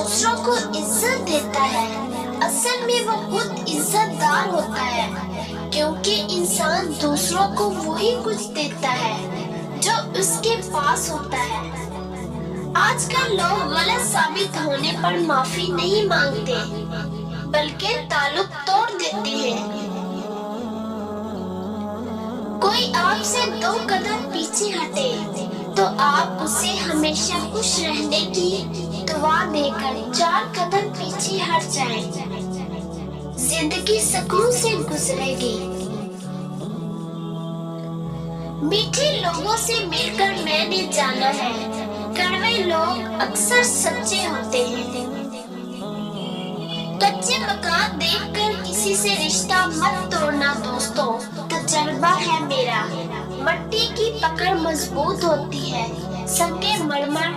دوسروں کو عزت دیتا ہے اصل میں وہ خود عزت دار ہوتا ہے، کیونکہ انسان دوسروں کو وہی کچھ دیتا ہے جو اس کے پاس ہوتا ہے۔ آج کل لوگ غلط ثابت ہونے پر معافی نہیں مانگتے بلکہ تعلق توڑ دیتے ہیں۔ کوئی آپ سے 2 قدم پیچھے ہٹے تو آپ اسے ہمیشہ خوش رہنے کی دعا دے کر 4 قدم پیچھے ہٹ جائیں۔ زندگی سکون سے گزرے گی۔ میٹھے لوگوں سے مل کر میں نے جانا ہے، کڑوے لوگ اکثر سچے ہوتے ہیں۔ کچے مکان دیکھ کر کسی سے رشتہ مت توڑنا دوستو، تجربہ ہے میرا۔ مٹی کی پکڑ مضبوط ہوتی ہے، سنگے مرمر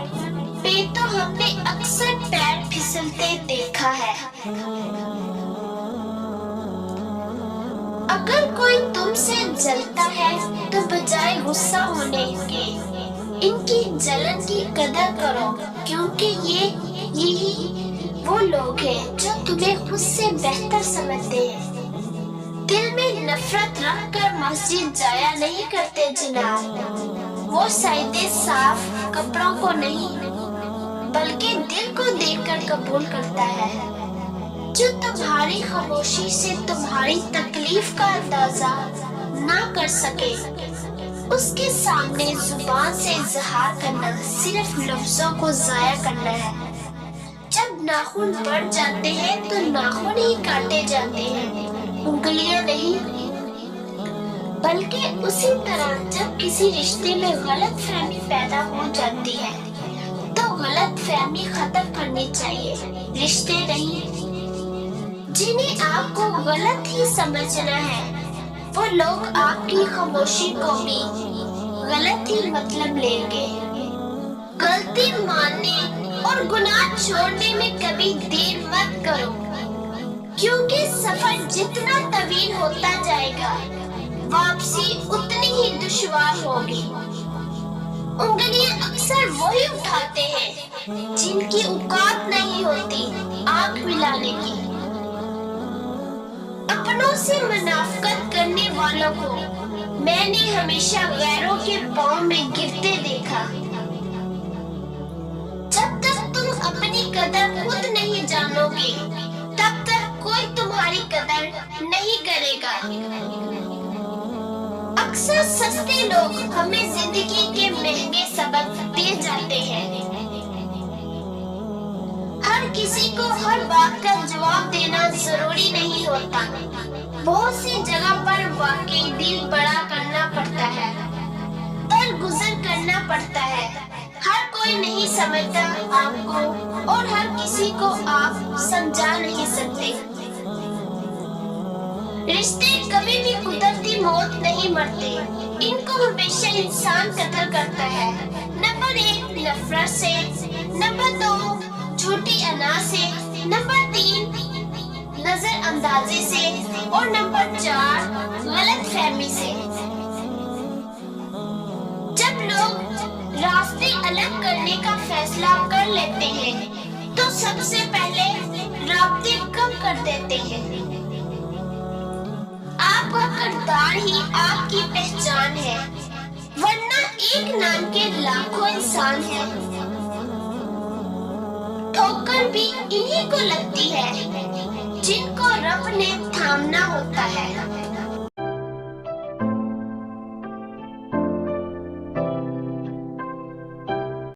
پہ تو ہم نے اکثر پیر پھسلتے دیکھا ہے۔ اگر کوئی تم سے جلتا ہے تو بجائے غصہ ہونے کے ان کی جلن کی قدر کرو، کیونکہ یہی وہ لوگ ہیں جو تمہیں خود سے بہتر سمجھتے ہیں۔ دل میں نفرت رکھ کر مسجد جایا نہیں کرتے جناب، وہ سجدے صاف کپڑوں کو نہیں بلکہ دل کو دیکھ کر قبول کرتا ہے۔ جو تمہاری خاموشی سے تمہاری تکلیف کا اندازہ نہ کر سکے، اس کے سامنے زبان سے اظہار کرنا صرف لفظوں کو ضائع کرنا ہے۔ جب ناخن بڑھ جاتے ہیں تو ناخن ہی کاٹے جاتے ہیں، انگلیاں نہیں۔ بلکہ اسی طرح جب کسی رشتے میں غلط فہمی پیدا ہو جاتی ہے تو غلط فہمی ختم کرنی چاہیے، رشتے نہیں۔ جنہیں آپ کو غلط ہی سمجھنا ہے وہ لوگ آپ کی خاموشی کو بھی غلط ہی مطلب لیں گے۔ غلطی ماننے اور گناہ چھوڑنے میں کبھی دیر مت کرو، کیونکہ سفر جتنا طویل ہوتا جائے گا واپسی اتنی ہی دشوار ہوگی۔ انگلیاں اکثر وہی اٹھاتے ہیں جن کی اوقات نہیں ہوتی آنکھ ملانے کی۔ اپنوں سے منافقت کرنے والوں کو میں نے ہمیشہ غیروں کے پاؤں میں گرتے دیکھا۔ جب تک تم اپنی قدر خود نہیں جانو گے تب تک کوئی تمہاری قدر نہیں کرے گا۔ اکثر سستے لوگ ہمیں زندگی کے مہنگے سبق دے جاتے ہیں۔ ہر کسی کو ہر بات کا جواب دینا ضروری نہیں ہوتا، بہت سی جگہ پر واقعی دل بڑا کرنا پڑتا ہے، درگزر کرنا پڑتا ہے۔ ہر کوئی نہیں سمجھتا آپ کو اور ہر کسی کو آپ سمجھا نہیں سکتے۔ رشتے کبھی بھی قدرتی موت نہیں مرتے، ان کو ہمیشہ انسان قتل کرتا ہے۔ نمبر 1 نفرت سے، نمبر 2 جھوٹی انا سے، نمبر 3 نظر اندازی سے اور نمبر 4 غلط فہمی سے۔ جب لوگ راستے الگ کرنے کا فیصلہ کر لیتے ہیں تو سب سے پہلے رابطے کم کر دیتے ہیں۔ آپ کا کردار ہی آپ کی پہچان ہے، ورنہ ایک نام کے لاکھوں انسان ہیں۔ ٹھوکر بھی انہی کو لگتی ہے جن کو رب نے تھامنا ہوتا ہے۔